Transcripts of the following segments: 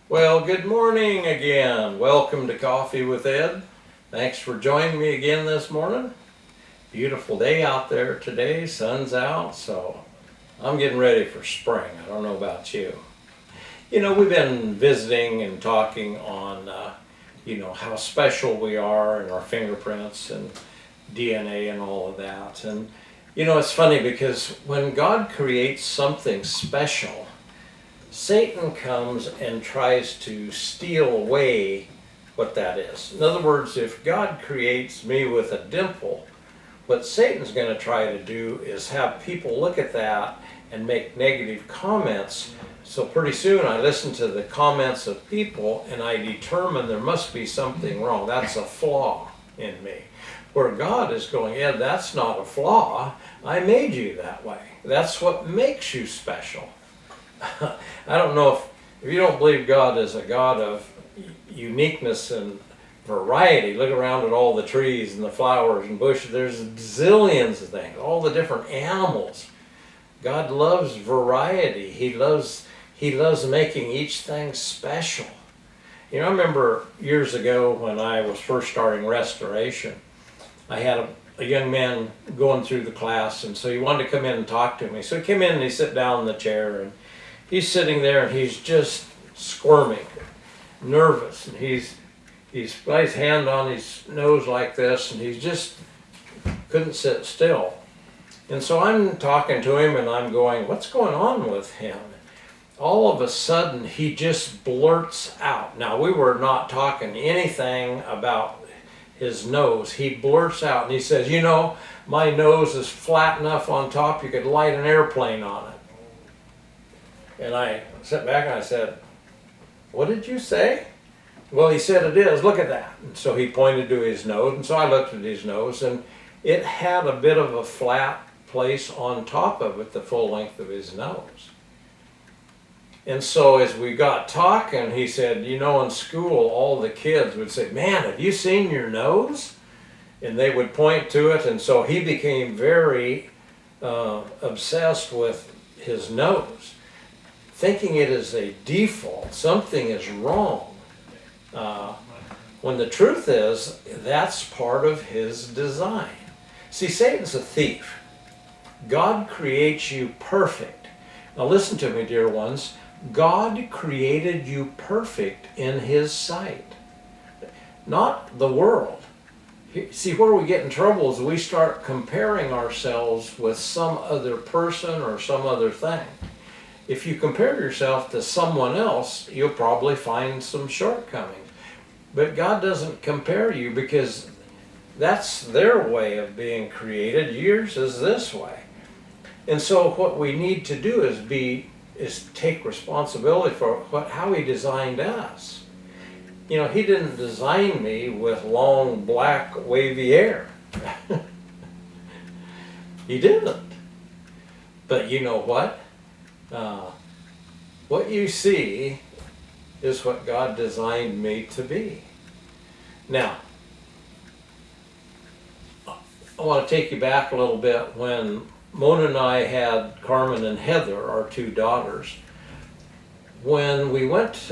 Well, good morning again. Welcome to Coffee with Ed. Thanks for joining me again this morning. Beautiful day out there today, sun's out, so I'm getting ready for spring. I don't know about you. We've been visiting and talking on, how special we are and our fingerprints and DNA and all of that. And, it's funny because when God creates something special, Satan comes and tries to steal away what that is. In other words, if God creates me with a dimple, what Satan's going to try to do is have people look at that and make negative comments. So pretty soon I listen to the comments of people and I determine there must be something wrong. That's a flaw in me. Where God is going, Ed, that's not a flaw. I made you that way. That's what makes you special. I don't know if you don't believe God is a God of uniqueness and variety. Look around at all the trees and the flowers and bushes. There's zillions of things, all the different animals. God loves variety. He loves making each thing special. I remember years ago when I was first starting restoration, I had a young man going through the class, and so he wanted to come in and talk to me. So he came in and he sat down in the chair, and he's sitting there and he's just squirming, nervous, and he's got his hand on his nose like this, and he just couldn't sit still. And so I'm talking to him and I'm going, what's going on with him? All of a sudden he just blurts out. Now, we were not talking anything about his nose. He blurts out and he says, my nose is flat enough on top you could light an airplane on it. And I sat back and I said, what did you say? Well, he said it is. Look at that. And so he pointed to his nose, and so I looked at his nose, and it had a bit of a flat place on top of it, the full length of his nose. And so as we got talking, he said, in school, all the kids would say, man, have you seen your nose? And they would point to it, and so he became very obsessed with his nose, thinking it is a default, something is wrong. When the truth is, that's part of his design. See, Satan's a thief. God creates you perfect. Now listen to me, dear ones. God created you perfect in his sight, not the world. See, where we get in trouble is we start comparing ourselves with some other person or some other thing. If you compare yourself to someone else, you'll probably find some shortcomings. But God doesn't compare you because that's their way of being created. Yours is this way. And so what we need to do is take responsibility for how he designed us. He didn't design me with long, black, wavy hair. He didn't. But you know what? What you see is what God designed me to be. Now, I want to take you back a little bit when Mona and I had Carmen and Heather, our two daughters. When we went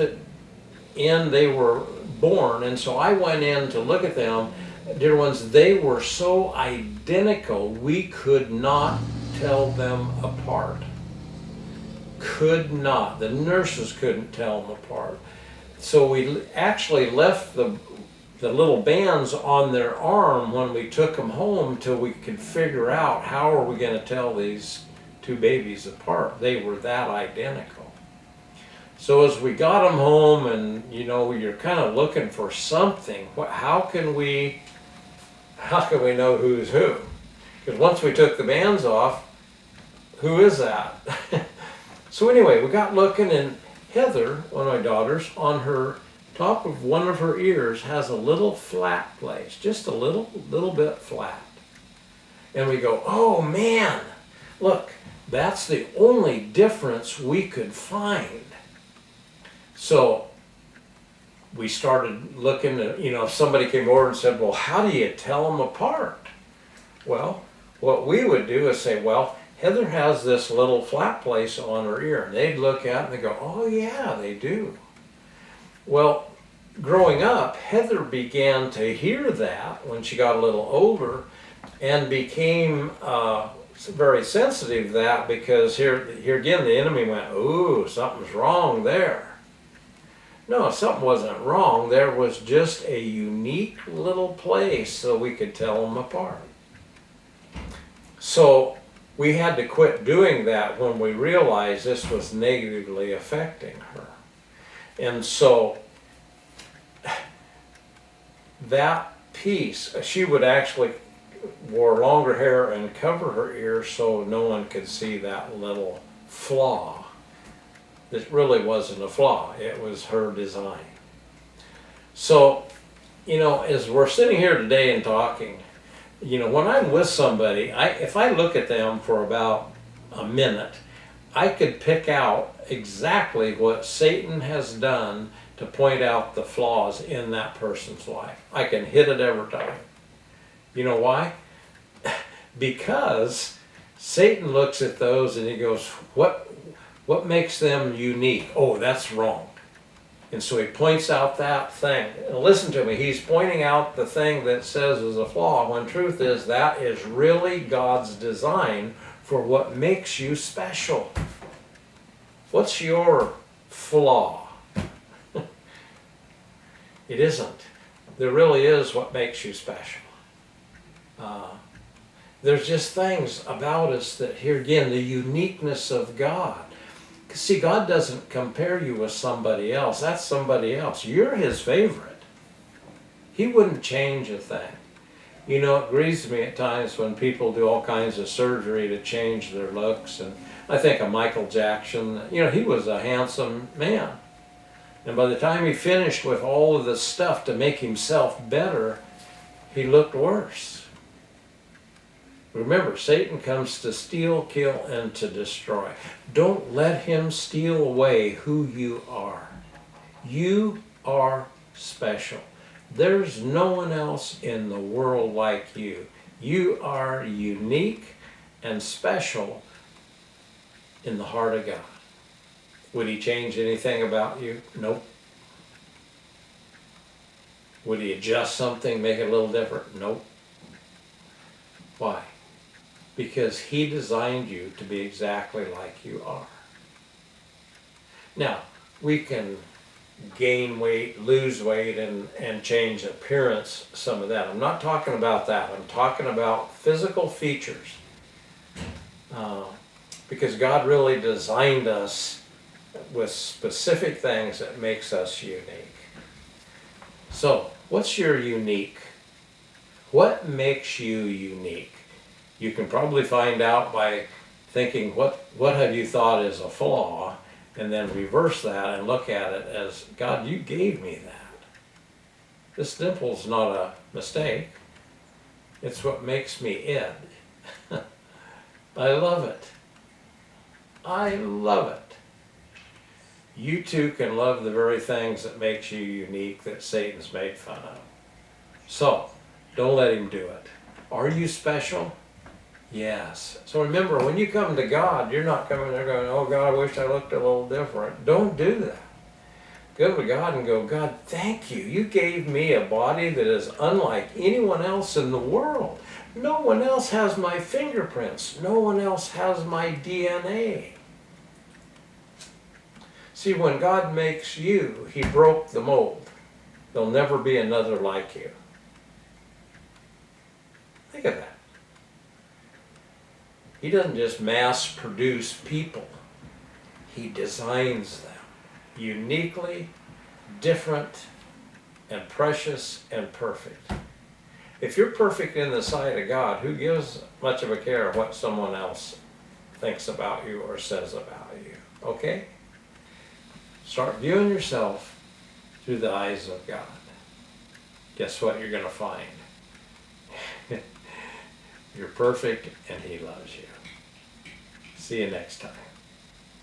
in, they were born, and so I went in to look at them. Dear ones, they were so identical, we could not tell them apart. Could not. The nurses couldn't tell them apart. So we actually left the little bands on their arm when we took them home till we could figure out how are we going to tell these two babies apart. They were that identical. So as we got them home, and you're kind of looking for something. How can we know who's who? Because once we took the bands off, who is that? So anyway, we got looking, and Heather, one of my daughters, on her top of one of her ears has a little flat place, just a little bit flat. And we go, oh man, look, that's the only difference we could find. So we started looking at, if somebody came over and said, well, how do you tell them apart? Well, what we would do is say, well, Heather has this little flat place on her ear. And they'd look at it and they go, oh yeah, they do. Well, growing up, Heather began to hear that when she got a little older and became very sensitive to that, because here again the enemy went, ooh, something's wrong there. No, something wasn't wrong. There was just a unique little place so we could tell them apart. So we had to quit doing that when we realized this was negatively affecting her. And so that piece, she would actually wore longer hair and cover her ears so no one could see that little flaw. It really wasn't a flaw, it was her design. So, as we're sitting here today and talking, when I'm with somebody, if I look at them for about a minute, I could pick out exactly what Satan has done to point out the flaws in that person's life. I can hit it every time. You know why? Because Satan looks at those and he goes, what makes them unique? Oh, that's wrong. And so he points out that thing. And listen to me, he's pointing out the thing that says is a flaw, when truth is that is really God's design for what makes you special. What's your flaw? It isn't. There really is what makes you special. There's just things about us that, here again, the uniqueness of God. See, God doesn't compare you with somebody else. That's somebody else. You're his favorite. He wouldn't change a thing. It grieves me at times when people do all kinds of surgery to change their looks. And I think of Michael Jackson. He was a handsome man. And by the time he finished with all of the stuff to make himself better, he looked worse. Remember, Satan comes to steal, kill, and to destroy. Don't let him steal away who you are. You are special. There's no one else in the world like you. You are unique and special in the heart of God. Would he change anything about you? Nope. Would he adjust something, make it a little different? Nope. Why? Because he designed you to be exactly like you are. Now, we can gain weight, lose weight, and change appearance, some of that. I'm not talking about that. I'm talking about physical features. Because God really designed us with specific things that makes us unique. So, what's your unique? What makes you unique? You can probably find out by thinking, what have you thought is a flaw, and then reverse that and look at it as, God, you gave me that. This dimple's not a mistake. It's what makes me Ed. I love it. I love it. You too can love the very things that makes you unique that Satan's made fun of. So, don't let him do it. Are you special? Yes. So remember, when you come to God, you're not coming there going, oh God, I wish I looked a little different. Don't do that. Go to God and go, God, thank you. You gave me a body that is unlike anyone else in the world. No one else has my fingerprints. No one else has my DNA. See, when God makes you, he broke the mold. There'll never be another like you. Think of that. He doesn't just mass produce people. He designs them uniquely, different, and precious, and perfect. If you're perfect in the sight of God, who gives much of a care what someone else thinks about you or says about you? Okay? Start viewing yourself through the eyes of God. Guess what you're going to find? You're perfect and he loves you. See you next time.